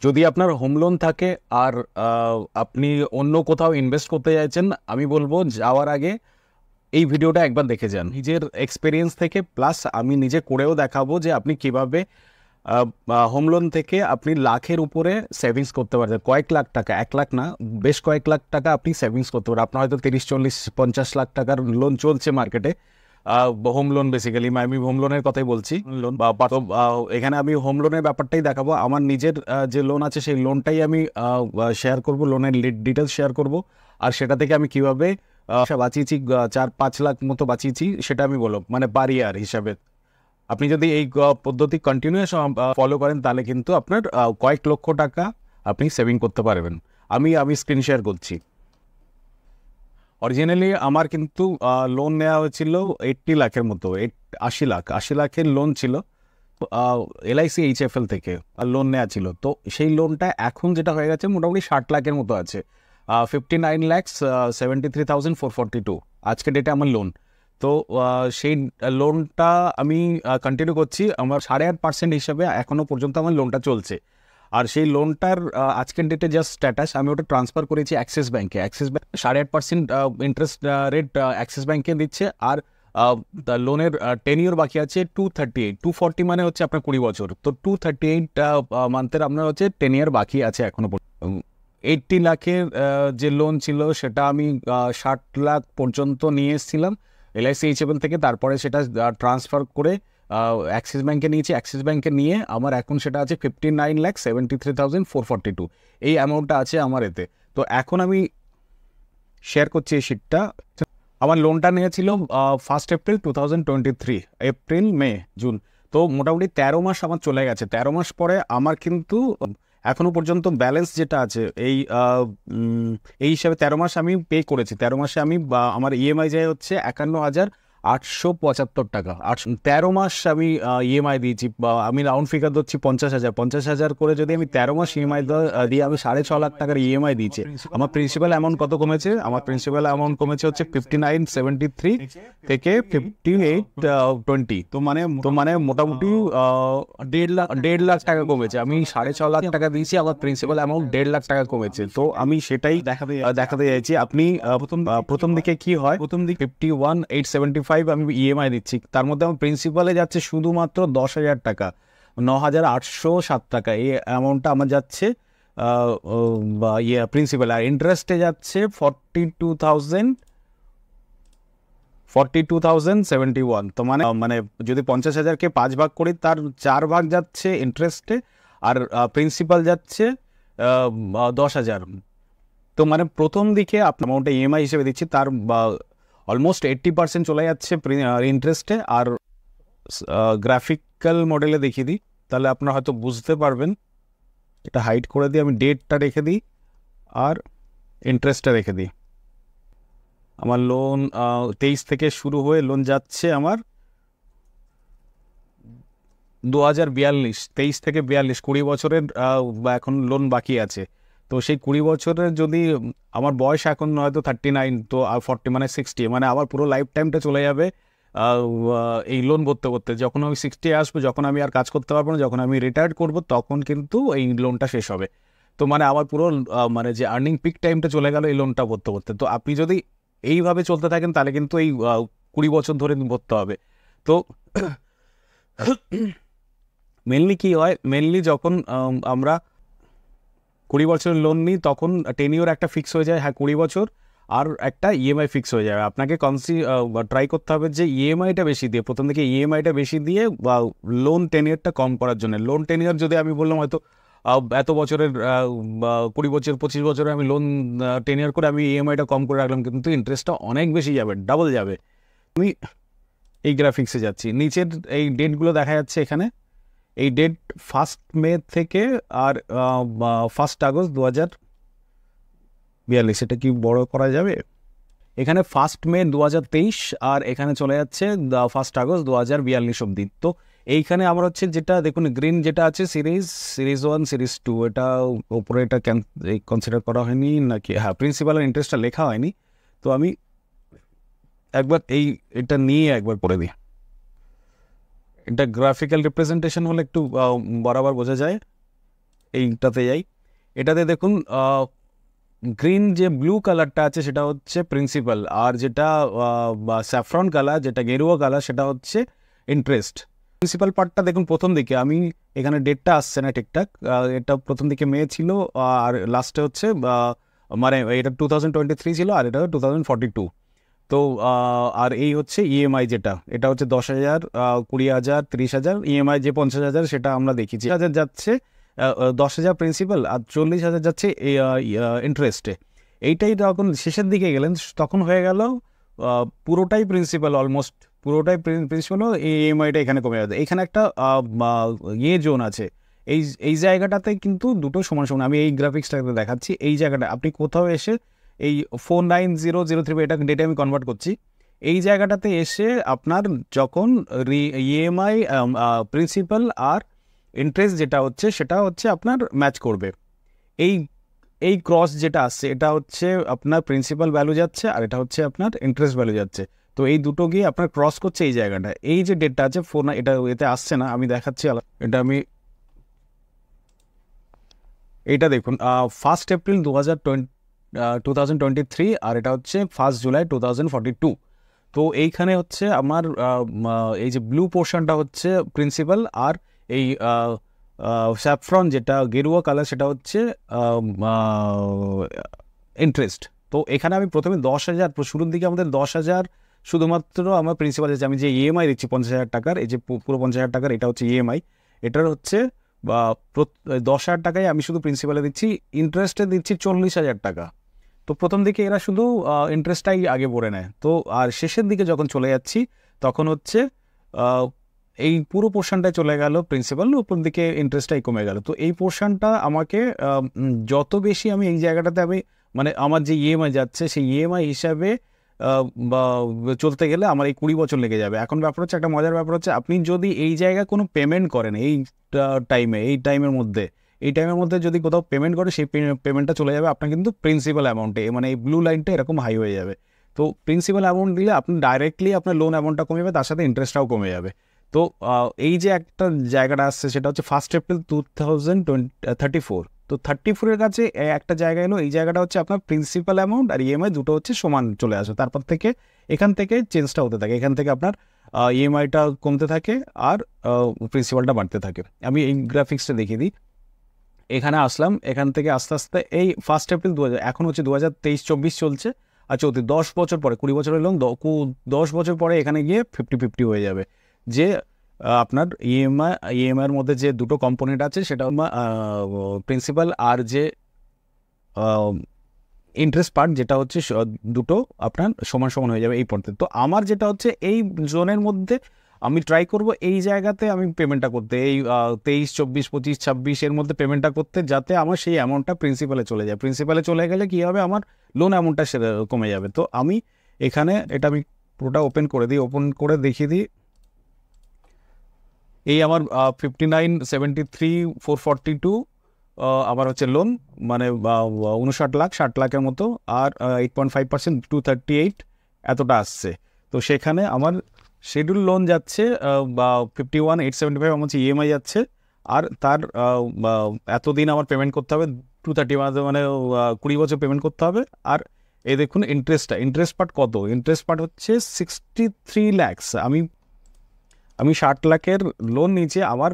যদি আপনার home loan থাকে আর আপনি অন্য কোথাও ইনভেস্ট করতে চাইছেন, আমি বলবো যাওয়ার আগে এই ভিডিওটা একবার দেখে যান নিজের এক্সপিরিয়েন্স থেকে। প্লাস আমি নিজে করেও দেখাবো যে আপনি কিভাবে হোম লোন থেকে আপনি লাখের উপরে সেভিংস করতে পারবেন। কয়েক লাখ টাকা, 1 লাখ না, বেশ কয়েক লাখ টাকা আপনি সেভিংস করতে পারেন। আপনার হয়তো 30, 40, 50 লাখ টাকার লোন চলছে মার্কেটে, হোম লোন। বেসিক্যালি আমি হোম লোনের কথাই বলছি। লোন এখানে আমি হোম লোনের ব্যাপারটাই দেখাবো। আমার নিজের যে লোন আছে সেই লোনটাই আমি শেয়ার করব, লোনের ডিটেলস শেয়ার করব। আর সেটা থেকে আমি কিভাবে বাঁচিয়েছি, 4-5 লাখ মতো বাঁচিয়েছি, সেটা আমি বলবো মানে পার ইয়ার হিসাবে। আপনি যদি এই পদ্ধতি কন্টিনিউয়াস ফলো করেন তাহলে কিন্তু আপনার কয়েক লক্ষ টাকা আপনি সেভিং করতে পারবেন। আমি স্ক্রিন শেয়ার করছি। অরিজিনালি আমার কিন্তু লোন নেওয়া হয়েছিল 80 লাখের মতো, 80 লাখের লোন ছিল LIC HFL থেকে লোন নেওয়া ছিল। তো সেই লোনটা এখন যেটা হয়ে গেছে মোটামুটি 60 লাখের মতো আছে, 59,73,442 আজকে ডেটে আমার লোন। তো সেই লোনটা আমি কন্টিনিউ করছি, আমার 8.5% হিসাবে এখনও পর্যন্ত আমার লোনটা চলছে। আর সেই লোনটার আজকের ডেটে জাস্ট স্ট্যাটাস আমি ওটা ট্রান্সফার করেছি অ্যাক্সিস ব্যাঙ্কে। Axis bank 8.5% interest rate Axis ব্যাঙ্কে দিচ্ছে। আর লোনের 10 ইয়ার বাকি আছে 238, 240 মানে হচ্ছে আপনার 20 বছর। তো 238 মান্থের আপনার হচ্ছে 10 ইয়ার বাকি আছে এখনো পর্যন্ত। 80 লাখের যে লোন ছিল সেটা আমি 60 লাখ পর্যন্ত নিয়ে এসেছিলাম LIC HFL থেকে। তারপরে সেটা ট্রান্সফার করে অ্যাক্সিস ব্যাঙ্কে নিয়েছি। অ্যাক্সিস ব্যাঙ্কে নিয়ে আমার এখন সেটা আছে 59,73,442, এই অ্যামাউন্টটা আছে আমার এতে। তো এখন আমি শেয়ার করছি এই শিটটা। আমার লোনটা নিয়েছিল 1 এপ্রিল 2023, এপ্রিল, মে, জুন। তো মোটামুটি 13 মাস আমার চলে গেছে। 13 মাস পরে আমার কিন্তু এখনো পর্যন্ত ব্যালেন্স যেটা আছে এই হিসাবে 13 মাস আমি পে করেছি। 13 মাসে আমি আমার EMI যায় হচ্ছে 51,875 টাকা। 13 মাস আমি EMI দিয়েছি, বা আমি রাউন্ড ফিগার ধরছি 50,000। 50,000 করে যদি আমি 13 মাস EMI দিয়ে আমি 6.5 লাখ টাকার EMI দিয়েছি। আমার প্রিন্সিপাল অ্যামাউন্ট কত কমেছে? আমার প্রিন্সিপাল অ্যামাউন্ট কমেছে হচ্ছে 5973 থেকে 5820। তো মানে মোটামুটি 1.5 লাখ টাকা কমেছে। আমি 6.5 লাখ টাকা দিয়েছি, আমার প্রিন্সিপাল অ্যামাউন্ট 1.5 লাখ টাকা কমেছে। তো আমি সেটাই দেখাতে চাইছি। আপনি প্রথম দিকে কি হয়, প্রথম দিকে 51,875 আমি EMI দিচ্ছি, তার মধ্যে আমার প্রিন্সিপালে যাচ্ছে শুধুমাত্র 10,000 টাকা, 9,807 টাকা। এই অ্যামাউন্টটা আমার যাচ্ছে প্রিন্সিপাল। আর ইন্টারেস্টে যাচ্ছে 42,071। তো মানে যদি 50,000-কে 5 ভাগ করি, তার 4 ভাগ যাচ্ছে ইন্টারেস্টে, আর প্রিন্সিপাল যাচ্ছে 10,000। তো মানে প্রথম দিকে আপনার অ্যামাউন্টটা EMI হিসেবে দিচ্ছি, তার অলমোস্ট 80% চলে যাচ্ছে ইন্টারেস্টে। আর গ্রাফিক্যাল মডেলে দেখিয়ে দিই, তাহলে আপনারা হয়তো বুঝতে পারবেন। এটা হাইড করে দিই, আমি ডেটটা রেখে দিই আর ইন্টারেস্টটা রেখে দিই। আমার লোন 23 থেকে শুরু হয়ে লোন যাচ্ছে আমার 2042, 23 থেকে 42, 20 বছরের এখন লোন বাকি আছে। তো সেই 20 বছরের যদি আমার বয়স এখন হয়তো 39, তো 40 মানে 60, মানে আমার পুরো লাইফ টাইমটা চলে যাবে এই লোন ভরতে করতে। যখন আমি 60 আসবো, যখন আমি আর কাজ করতে পারবো না, যখন আমি রিটায়ার্ড করব, তখন কিন্তু এই লোনটা শেষ হবে। তো মানে আমার পুরো মানে যে আর্নিং পিক টাইমটা চলে গেল এই লোনটা ভরতে করতে। তো আপনি যদি এইভাবে চলতে থাকেন তাহলে কিন্তু এই 20 বছর ধরে ভরতে হবে। তো মেনলি কি হয়, মেনলি যখন আমরা 20 বছরের লোন নিই তখন টেনিওর একটা ফিক্স হয়ে যায়, হ্যাঁ 20 বছর, আর একটা EMI ফিক্স হয়ে যাবে। আপনাকে ট্রাই করতে হবে যে EMIটা বেশি দিয়ে, প্রথম থেকে EMIটা বেশি দিয়ে বা লোন টেনিওরটা কম করার জন্য। লোন টেনিওর যদি আমি বললাম হয়তো এত বছরের 20 বছর 25 বছরে আমি লোন টেনিওর করে আমি EMIটা কম করে রাখলাম, কিন্তু ইন্টারেস্টটা অনেক বেশি যাবে, ডাবল যাবে। আমি এই গ্রাফিক্সে যাচ্ছি, নিচের এই ডেটগুলো দেখা যাচ্ছে এখানে। এই ডেট 1 মে থেকে আর 1 আগস্ট 2042। এটা কি বড় করা যাবে? এখানে 1 মে 2023 আর এখানে চলে যাচ্ছে 1 আগস্ট 2042 অব্দি। তো এইখানে আমার হচ্ছে যেটা দেখুন গ্রিন যেটা আছে সিরিজ 1, সিরিজ 2, এটা উপরে এটা কনসিডার করা হয়নি নাকি? হ্যাঁ, প্রিন্সিপাল আর ইন্টারেস্টটা লেখা হয়নি। তো আমি একবার এটা নিয়ে একবার পড়ে দিই। এটা গ্রাফিক্যাল রিপ্রেজেন্টেশন হলে একটু বরাবর বোঝা যায়। এইটাতে যাই। এটাতে দেখুন গ্রিন যে ব্লু কালারটা আছে সেটা হচ্ছে প্রিন্সিপাল, আর যেটা স্যাফরন কালার যেটা গেরুয়া কালার সেটা হচ্ছে ইন্টারেস্ট। প্রিন্সিপাল পার্টটা দেখুন প্রথম দিকে আমি এখানে ডেটটা আসছে না ঠিকঠাক, এটা প্রথম দিকে মে ছিল আর লাস্টে হচ্ছে মানে এটা 2023 ছিল আর এটা 2042। তো আর এই হচ্ছে ইএমআই যেটা, এটা হচ্ছে 10,000, 20,000, 30,000 ইএমআই যে 50,000 সেটা আমরা দেখেছি। 1,000 যাচ্ছে 10,000 প্রিন্সিপাল আর 40,000 যাচ্ছে ইন্টারেস্টে। এইটাই যখন শেষের দিকে গেলেন তখন হয়ে গেল পুরোটাই প্রিন্সিপাল, অলমোস্ট পুরোটাই প্রিন্সিপাল, এই ইএমআইটা এখানে কমে যাবে। এখানে একটা জোন আছে, এই এই জায়গাটাতে কিন্তু দুটো সমান সমান। আমি এই গ্রাফিক্সটাকে দেখাচ্ছি, এই জায়গাটা আপনি কোথাও এসে এই 49003 এটা ডেটে আমি কনভার্ট করছি, এই জায়গাটাতে এসে আপনার যখন ইএমআই প্রিন্সিপাল আর ইন্টারেস্ট যেটা হচ্ছে সেটা হচ্ছে আপনার ম্যাচ করবে। এই এই ক্রস যেটা আসছে এটা হচ্ছে আপনার প্রিন্সিপাল ভ্যালু যাচ্ছে আর এটা হচ্ছে আপনার ইন্টারেস্ট ভ্যালু যাচ্ছে। তো এই দুটো গিয়ে আপনার ক্রস করছে এই জায়গাটা, এই যে ডেটটা আছে এটা এতে আসছে না, আমি দেখাচ্ছি এটা আমি এইটা দেখুন 1 এপ্রিল 2023 আর এটা হচ্ছে 1 জুলাই 2042। তো এইখানে হচ্ছে আমার এই যে ব্লু পোর্শনটা হচ্ছে প্রিন্সিপাল আর এই স্যাফরন যেটা গেরুয়া কালার সেটা হচ্ছে ইন্টারেস্ট। তো এখানে আমি প্রথমে 10,000, শুরুর দিকে আমাদের 10,000 শুধুমাত্র আমার প্রিন্সিপাল আছে। আমি যে ইএমআই দিচ্ছি 50,000 টাকার, এই যে পুরো 50,000 টাকার এটা হচ্ছে ইএমআই, এটার হচ্ছে 10,000 টাকায় আমি শুধু প্রিন্সিপালে দিচ্ছি, ইন্টারেস্টে দিচ্ছি 40,000 টাকা। তো প্রথম দিকে এরা শুধু ইন্টারেস্টটাই আগে ভরে নেয়। তো আর শেষের দিকে যখন চলে যাচ্ছি তখন হচ্ছে এই পুরো পোর্শনটাই চলে গেল প্রিন্সিপাল, উপর দিকে ইন্টারেস্টটাই কমে গেল। তো এই পোর্শনটা আমাকে যত বেশি আমি এই জায়গাটাতে আমি মানে আমার যে ইএমআই যাচ্ছে সেই ইএমআই হিসাবে চলতে গেলে আমার এই 20 বছর লেগে যাবে। এখন ব্যাপার হচ্ছে, একটা মজার ব্যাপার হচ্ছে, আপনি যদি এই জায়গায় কোনো পেমেন্ট করেন এই টাইমের মধ্যে যদি কোথাও পেমেন্ট করে সেই পেমেন্টটা চলে যাবে আপনার কিন্তু প্রিন্সিপাল অ্যামাউন্টে, মানে এই ব্লু লাইনটা এরকম হাই হয়ে যাবে। তো প্রিন্সিপাল অ্যামাউন্ট দিলে আপনি ডাইরেক্টলি আপনার লোন অ্যামাউন্টটা কমে যাবে, তার সাথে ইন্টারেস্টটাও কমে যাবে। তো এই যে একটা জায়গাটা আসছে সেটা হচ্ছে 1 এপ্রিল 2034। তো 34-এর কাছে একটা জায়গা এলো, এই জায়গাটা হচ্ছে আপনার প্রিন্সিপাল অ্যামাউন্ট আর ইএমআই দুটো হচ্ছে সমান চলে আসে। তারপর থেকে এখান থেকে চেঞ্জটা হতে থাকে, এখান থেকে আপনার ইএমআইটা কমতে থাকে আর প্রিন্সিপালটা বাড়তে থাকে। আমি এই গ্রাফিক্সটা দেখিয়ে দিই। এখানে আসলাম, এখান থেকে আস্তে আস্তে এই 1 এপ্রিল 2000, এখন হচ্ছে 2023-24 চলছে। আচ্ছা, 10 বছর পরে, 20 বছর এলাম, 10 বছর পরে এখানে গিয়ে 50-50 হয়ে যাবে। যে আপনার ইএমআইয়ের মধ্যে যে দুটো কম্পোনেন্ট আছে সেটা প্রিন্সিপাল আর যে ইন্টারেস্ট পার্ট যেটা হচ্ছে দুটো আপনার সমান সমান হয়ে যাবে এই পর্যন্ত। তো আমার যেটা হচ্ছে এই জোনের মধ্যে আমি ট্রাই করব এই জায়গাতে আমি পেমেন্টটা করতে, এই 23, 24, 25, 26 এর মধ্যে পেমেন্টটা করতে, যাতে আমার সেই অ্যামাউন্টটা প্রিন্সিপালে চলে যায়। প্রিন্সিপালে চলে গেলে কী হবে, আমার লোন অ্যামাউন্টটা কমে যাবে। তো আমি এখানে এটা আমি পুরোটা ওপেন করে দিই, ওপেন করে দেখিয়ে দিই। এই আমার 59,73,442 আমার হচ্ছে লোন, মানে 59 লাখ, 60 লাখের মতো, আর 8.5% 238 এতটা আসছে। তো সেখানে আমার শিডিউল লোন যাচ্ছে 51,875 আমার হচ্ছে ইএমআই যাচ্ছে, আর তার এতদিন আমার পেমেন্ট করতে হবে 230, মানে 20 বছর পেমেন্ট করতে হবে। আর এই দেখুন ইন্টারেস্ট পার্ট কত, ইন্টারেস্ট পার্ট হচ্ছে 63 lakhs। আমি 60 লাখের লোন নিচে আমার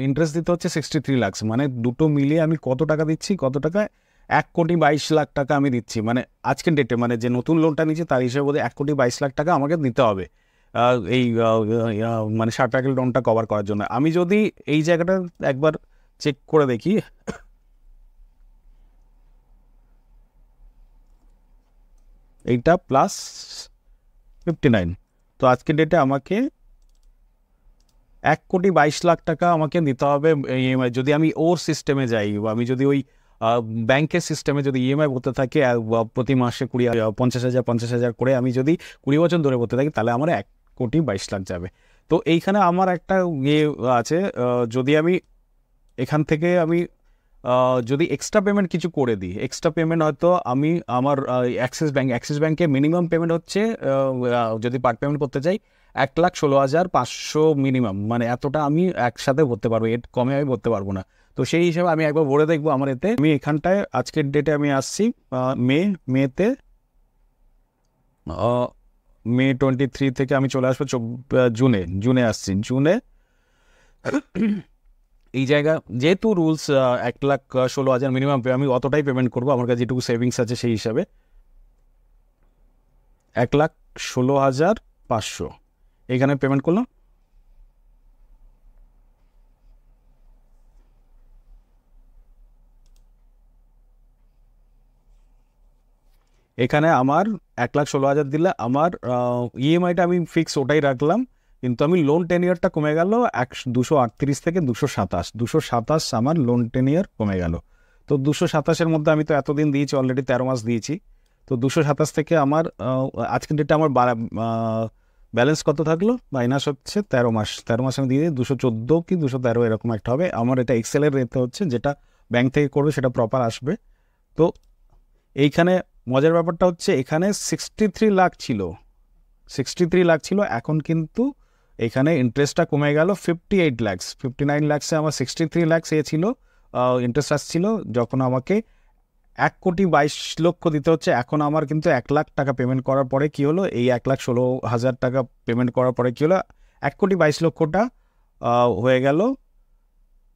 ইন্টারেস্ট দিতে হচ্ছে 63 lakhs, মানে দুটো মিলিয়ে আমি কত টাকা দিচ্ছি, কত টাকা, 1,22,00,000 টাকা আমি দিচ্ছি। মানে আজকের ডেটে, মানে যে নতুন লোনটা নিচ্ছে তার হিসেবে বোধহয় 1,22,00,000 টাকা আমাকে দিতে হবে এই মানে 60 লাখের লোনটা কভার করার জন্য। আমি যদি এই জায়গাটা একবার চেক করে দেখি, এইটা প্লাস 59, তো আজকের ডেটে আমাকে 1,22,00,000 টাকা আমাকে দিতে হবে ইএমআই, যদি আমি ওর সিস্টেমে যাই, বা আমি যদি ওই ব্যাংকের সিস্টেমে যদি ইএমআই ভরতে থাকে প্রতি মাসে 50,000 করে, আমি যদি 20 বছর ধরে ভরতে থাকি তাহলে আমার 1,22,00,000 যাবে। তো এইখানে আমার একটা আছে, যদি আমি এখান থেকে আমি যদি এক্সট্রা পেমেন্ট কিছু করে দিই, এক্সট্রা পেমেন্ট হয়তো আমি আমার অ্যাক্সিস ব্যাঙ্কে মিনিমাম পেমেন্ট হচ্ছে, যদি পার্ট পেমেন্ট করতে চাই 1,16,500 মিনিমাম, মানে এতটা আমি একসাথে ভরতে পারবো, এর কমে আমি ভরতে পারবো না। তো সেই হিসাবে আমি একবার ভরে দেখবো আমার এতে। আমি এখানটায় আজকের ডেটে আমি আসছি মেতে মে 23 থেকে আমি চলে আসবো জুনে আসছি। জুনে এই জায়গা যেহেতু রুলস 1,16,000 মিনিমাম, আমি অতটাই পেমেন্ট করবো, আমার কাছে যেটুকু সেভিংস আছে সেই হিসাবে 1,16,500 এইখানে পেমেন্ট করলাম। এখানে আমার 1,16,000 দিলে আমার ইএমআইটা আমি ফিক্স ওটাই রাখলাম, কিন্তু আমি লোন টেনিয়ারটা কমে গেল 238 থেকে 227 আমার লোন টেনিয়ার কমে গেল। তো 227-এর মধ্যে আমি তো এতদিন দিয়েছি, অলরেডি 13 মাস দিয়েছি। তো 227 থেকে আমার আজকের ডেটে আমার ব্যালেন্স কত থাকলো, মাইনাস হচ্ছে 13 মাস আমি দিয়ে দিই 214 কি 213 এরকম একটা হবে। আমার এটা এক্সেলের রেতে হচ্ছে, যেটা ব্যাংক থেকে করবে সেটা প্রপার আসবে। তো এইখানে মজার ব্যাপারটা হচ্ছে এখানে 63 লাখ ছিল, এখন কিন্তু এখানে ইন্টারেস্টটা কমে গেল 58 লাখ, 59 লাখসে আমার 63 লাখ ছিল ইন্টারেস্ট আসছিল, যখন আমাকে 1,22,00,000 দিতে হচ্ছে। এখন আমার কিন্তু 1 লাখ টাকা পেমেন্ট করার পরে কি হলো, এই 1,16,000 টাকা পেমেন্ট করার পরে কি হলো, 1,22,00,000টা হয়ে গেল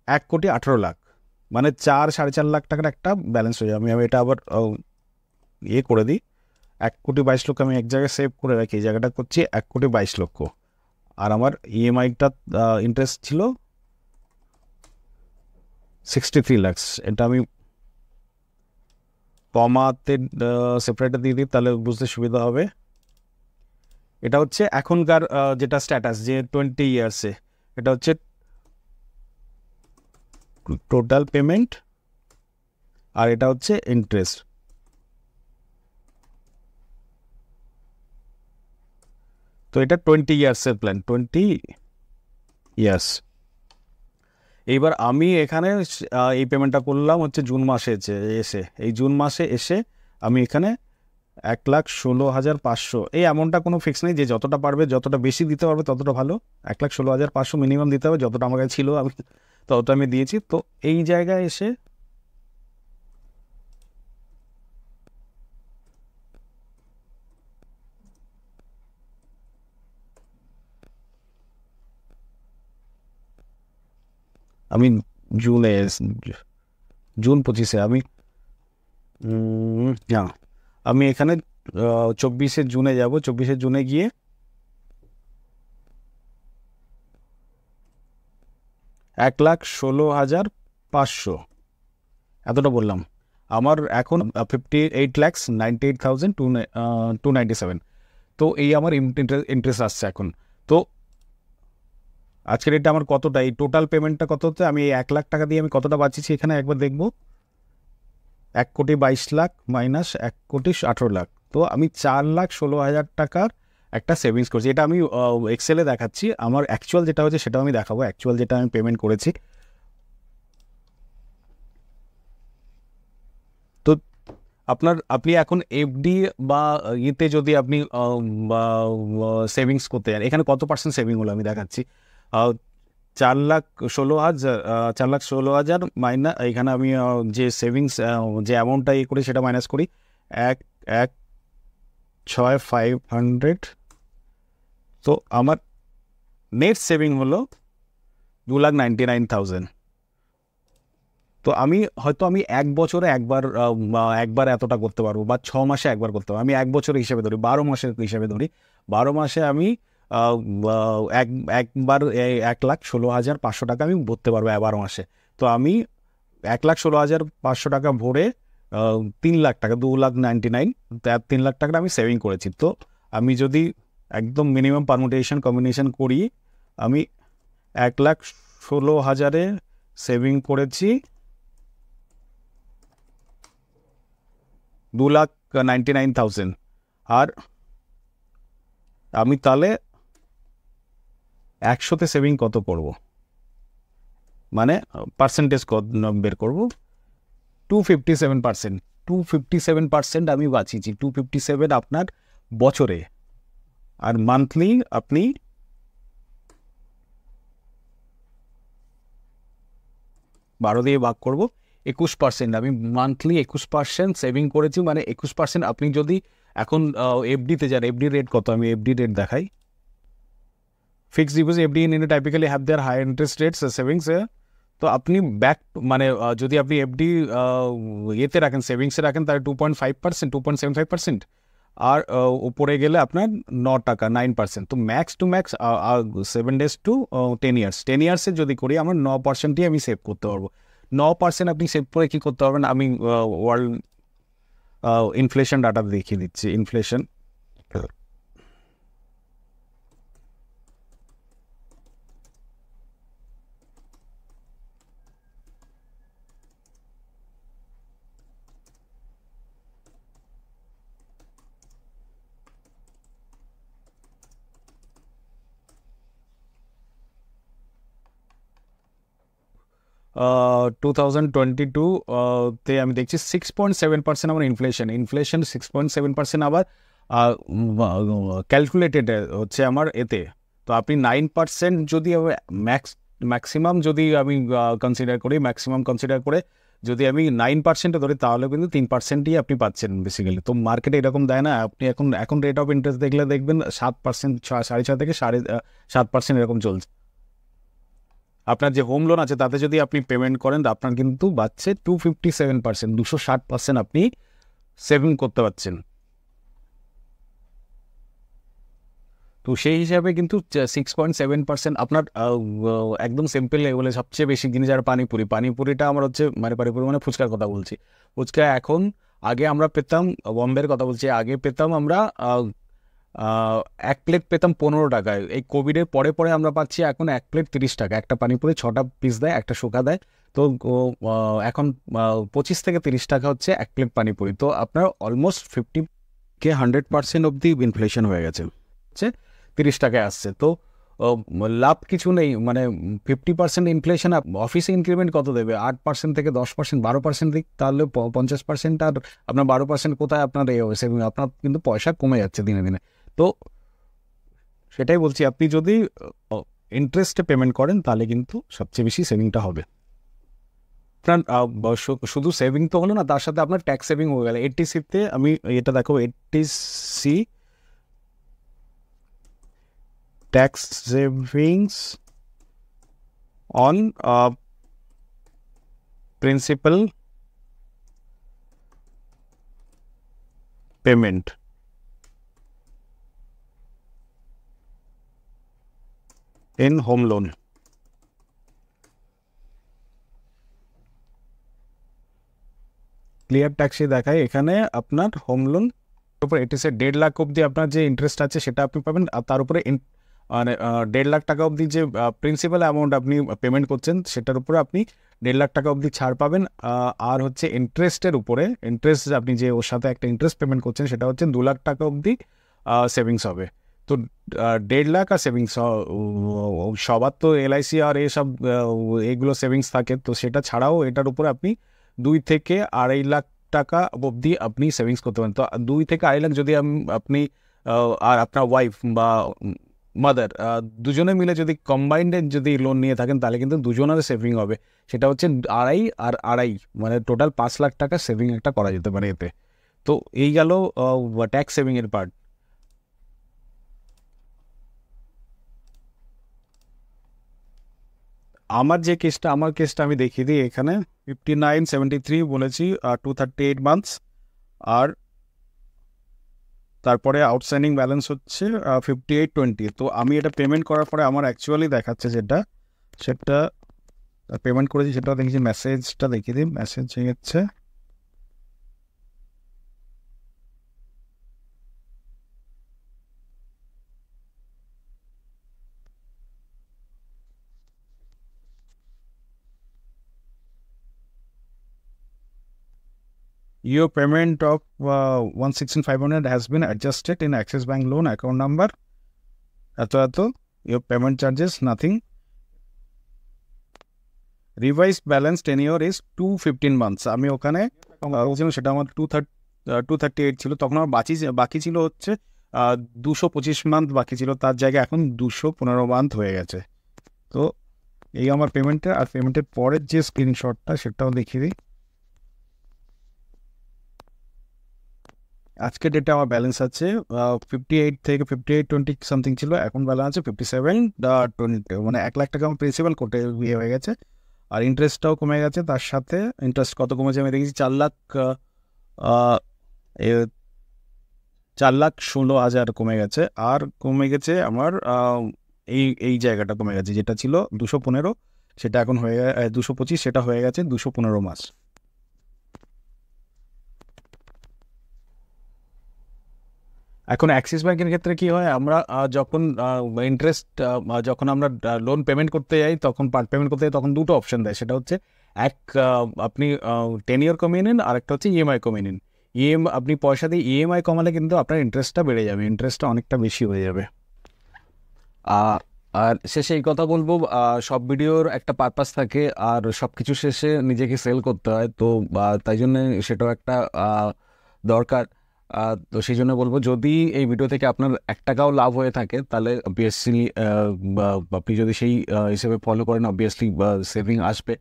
1,18,00,000, মানে 4-4.5 লাখ টাকার একটা ব্যালেন্স হয়ে যাবে। আমি এটা আবার করে দিই, 1,22,00,000 আমি এক জায়গায় সেভ করে রাখি, এই জায়গাটা করছি 1,22,00,000, আর আমার ইএমআইটা ইন্টারেস্ট ছিল 63 লাখ। এটা আমি কমাতে সেপারেটে দিয়ে দিই, তাহলে বুঝতে সুবিধা হবে। এটা হচ্ছে এখনকার যেটা স্ট্যাটাস, যে 20 ইয়ার্সে এটা হচ্ছে টোটাল পেমেন্ট, আর এটা হচ্ছে ইন্টারেস্ট। তো এটা 20 ইয়ার্সের প্ল্যান, 20 ইয়ার্স। এইবার আমি এখানে এই পেমেন্টটা করলাম হচ্ছে জুন মাসে এসে, এই জুন মাসে এসে আমি এখানে 1,16,500, এই অ্যামাউন্টটা কোনো ফিক্স নেই, যে যতটা পারবে, যতটা বেশি দিতে পারবে ততটা ভালো। 1,16,500 মিনিমাম দিতে হবে, যতটা আমার কাছে ছিল আমি ততটা আমি দিয়েছি। তো এই জায়গায় এসে আমি জুন 25-এ আমি না, আমি এখানে 24শে জুনে যাব, 24শে জুনে গিয়ে 1,16,500 এতটা বললাম। আমার এখন 58,98,297। তো এই আমার ইন্টারেস্ট আসছে এখন। তো আজকের এটা আমার কতটা, এই টোটাল পেমেন্টটা কত হচ্ছে, আমি এই 1 লাখ টাকা দিয়ে আমি কতটা বাঁচিয়েছি এখানে একবার দেখবো। 1,22,00,000 মাইনাস 1,18,00,000, তো আমি 4,16,000 টাকার একটা সেভিংস করছি। এটা আমি এক্সেলে দেখাচ্ছি, আমার অ্যাকচুয়াল যেটা হচ্ছে সেটাও আমি দেখাবো, অ্যাকচুয়াল যেটা আমি পেমেন্ট করেছি। তো আপনি এখন এফডি বা ইতে যদি আপনি সেভিংস করতে যান, এখানে কত পার্সেন্ট সেভিং হলো আমি দেখাচ্ছি। 4,16,000, 4,16,000 মাইনাস, এখানে আমি যে সেভিংস যে অ্যামাউন্টটা করি সেটা মাইনাস করি, 1,6,500। তো আমার নেট সেভিং হলো 2,99,000। তো আমি হয়তো এক বছরে একবার এতটা করতে পারবো, বা 6 মাসে একবার করতে পারবো। আমি 1 বছরের হিসেবে ধরি, 12 মাসের হিসেবে ধরি, 12 মাসে আমি একবার 1,16,500 টাকা আমি ভরতে পারবো 12 মাসে। তো আমি 1,16,500 টাকা ভরে 3 লাখ টাকা, 2,99,000, 3 লাখ টাকা আমি সেভিং করেছি। তো আমি যদি একদম মিনিমাম পারমুটেশন কম্বিনেশন করি, আমি 1,16,000-এ সেভিং করেছি 2,99,000। আর আমি তাহলে 100-তে সেভিং কত করব, মানে পার্সেন্টেজ কত বের করব, 257%। 257% আমি বাঁচিয়েছি, 257 আপনার বছরে। আর মান্থলি আপনি 12 দিয়ে ভাগ করব 21%, আমি মান্থলি 21% সেভিং করেছি, মানে 21%। আপনি যদি এখন এফডিতে যান, এফডি রেট কত, আমি এফডি রেট দেখাই। Fixed deposit FD in India typically have their high interest rates savings. তো আপনি ব্যাক মানে যদি আপনি এফডি ইয়েতে রাখেন, সেভিংসে রাখেন, তাহলে 2.5%, 2.75%। আর উপরে গেলে আপনার 9 টাকা, 9%। তো max to max 7 days to 10 years, 10 years যদি করি আমার 9%ই আমি সেভ করতে পারবো। 9% আপনি সেভ করে কী করতে পারবেন, আমি ওয়ার্ল্ড ইনফ্লেশন ডাটা দেখিয়ে দিচ্ছি। ইনফ্লেশন 2022 তে আমি দেখছি 6.7% আমার ইনফ্লেশন 6.7%। আবার ক্যালকুলেটেড হচ্ছে আমার এতে। তো আপনি 9% যদি ম্যাক্সিমাম যদি আমি কনসিডার করি, ম্যাক্সিমাম কনসিডার করে যদি আমি 9% ধরি, তাহলে কিন্তু 3%ই আপনি পাচ্ছেন বেসিক্যালি। তো মার্কেটে এরকম দেয় না। আপনি এখন রেট অফ ইন্টারেস্ট দেখলে দেখবেন 7%, 6.5 থেকে 7% এরকম চলছে। আপনার যে হোম লোন আছে তাতে যদি আপনি পেমেন্ট করেন, আপনার কিন্তু বাড়ছে 257%, 260% আপনি সেভিং করতে পারছেন। তো সেই হিসাবে কিন্তু 6.7% আপনার একদম সিম্পল লেভেলে সবচেয়ে বেশি জিনিস। আর পানিপুরিটা আমার হচ্ছে, মানে পানিপুরি মানে ফুচকার কথা বলছি। ফুচকা এখন, আগে আমরা পেতাম, বম্বের কথা বলছি, আগে পেতাম আমরা 1 প্লেট পেতাম 15 টাকায়। এই কোভিডের পরে পরে আমরা পাচ্ছি এখন 1 প্লেট 30 টাকা। একটা পানিপুরি 6টা পিস দেয়, একটা শুকা দেয়। তো এখন 25 থেকে 30 টাকা হচ্ছে 1 প্লেট পানিপুরি। তো আপনার অলমোস্ট 100% অবধি ইনফ্লেশন হয়ে গেছে, হচ্ছে 30 টাকায় আসছে। তো লাভ কিছু নেই, মানে 50% ইনফ্লেশন। অফিসে ইনক্রিমেন্ট কত দেবে? 8% থেকে 10%, 12% দিক, তাহলে 50%। আর আপনার 12% কোথায় আপনার সেভিং? আপনার কিন্তু পয়সা কমে যাচ্ছে দিনে দিনে। তো সেটাই বলছি, আপনি যদি ইন্টারেস্টে পেমেন্ট করেন তাহলে কিন্তু সবচেয়ে বেশি সেভিংটা হবে। আপনার শুধু সেভিং তো হলো না, তার সাথে আপনার ট্যাক্স সেভিং হয়ে গেল। 80C-তে আমি এটা দেখো, 80C tax savings on principal payment in home loan। Clear ট্যাক্সে দেখায় এখানে আপনার হোম লোন উপর 1.5 লাখ অবধি আপনার যে ইন্টারেস্ট আছে সেটা আপনি পাবেন। আর তার উপরে মানে 1.5 লাখ টাকা অবধি যে প্রিন্সিপাল অ্যামাউন্ট আপনি পেমেন্ট করছেন সেটার উপরে আপনি 1.5 লাখ টাকা অবধি ছাড় পাবেন। আর হচ্ছে ইন্টারেস্টের উপরে, ইন্টারেস্ট আপনি যে ওর সাথে একটা ইন্টারেস্ট পেমেন্ট করছেন সেটা হচ্ছে 2 লাখ টাকা অবধি সেভিংস হবে। তো 1.5 লাখ আর সেভিংস, সবার তো এলআইসি আর এসব এগুলো সেভিংস থাকে। তো সেটা ছাড়াও এটার উপরে আপনি 2 থেকে 2.5 লাখ টাকা অবধি আপনি সেভিংস করতে পারেন। তো 2 থেকে 2.5 লাখ যদি আপনি আর আপনার ওয়াইফ বা মাদার দুজনে মিলে যদি কম্বাইন্ডেড যদি লোন নিয়ে থাকেন, তাহলে কিন্তু দুজনের সেভিং হবে। সেটা হচ্ছে 2.5 আর 2.5, মানে টোটাল 5 লাখ টাকা সেভিং একটা করা যেতে পারে এতে। তো এই গেল ট্যাক্স সেভিংয়ের পার্ট। আমার কেসটা আমি দেখিয়ে দিই এখানে। 5973 বলেছি, 238 মান্থস। আর তারপরে আউটস্ট্যান্ডিং ব্যালেন্স হচ্ছে 5820। তো আমি এটা পেমেন্ট করার পরে আমার অ্যাকচুয়ালি দেখাচ্ছে সেটা পেমেন্ট করেছি, সেটা দেখেছি। মেসেজটা দেখিয়ে দিই, মেসেজ হচ্ছে your payment of 116,500 has been adjusted in Axis Bank loan account number এত your payment charges nothing, revised balance tenure is 215 months। আমি ওখানে সেটা আমার 238 ছিল, তখন আমার বাকি ছিল হচ্ছে 225 মান্থ বাকি ছিল, তার জায়গায় এখন 215 মান্থ হয়ে গেছে। তো এই আমার পেমেন্টটা, আর পেমেন্টের পরের যে স্ক্রিনশটটা সেটাও দেখিয়ে দিই। আজকের ডেটে আমার ব্যালেন্স আছে 58 থেকে 5820 সামথিং ছিল, এখন ব্যালেন্স আছে 5720, মানে 1 লাখ টাকা আমার প্রিন্সিপাল কোটে ইয়ে হয়ে গেছে। আর ইন্টারেস্টটাও কমে গেছে, তার সাথে ইন্টারেস্ট কত কমেছে আমি দেখেছি 4,16,000 কমে গেছে। আর কমে গেছে আমার এই এই জায়গাটা কমে গেছে, যেটা ছিল 215 সেটা এখন হয়ে 225, সেটা হয়ে গেছে 215 মাস। এখন অ্যাক্সিস ব্যাংকের ক্ষেত্রে কি হয়, আমরা যখন ইন্টারেস্ট যখন আমরা লোন পেমেন্ট করতে যাই, তখন পার্ট পেমেন্ট করতে যাই, তখন দুটো অপশন দেয়। সেটা হচ্ছে এক, আপনি 10 ইয়ার কমিয়ে নিন, আর একটা হচ্ছে ইএমআই কমিয়ে নিন। আপনি পয়সা দিয়ে ইএমআই কমালে কিন্তু আপনার ইন্টারেস্টটা বেড়ে যাবে, ইন্টারেস্টটা অনেকটা বেশি হয়ে যাবে। আর শেষে এই কথা বলবো, সব ভিডিওর একটা পারপাস থাকে, আর সব কিছু শেষে নিজেকে সেল করতে হয়, তো তাই জন্য সেটাও একটা দরকার। তো সেই জন্য বলবো, যদি এই ভিডিও থেকে আপনার 1 টাকাও লাভ হয়ে থাকে, তাহলে অবভিয়াসলি আপনি যদি সেই হিসেবে ফলো করেন, অবভিয়াসলি সেভিং আসবে।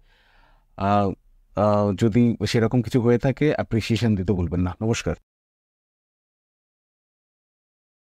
যদি সেরকম কিছু হয়ে থাকে, অ্যাপ্রিসিয়েশন দিতে ভুলবেন না। নমস্কার।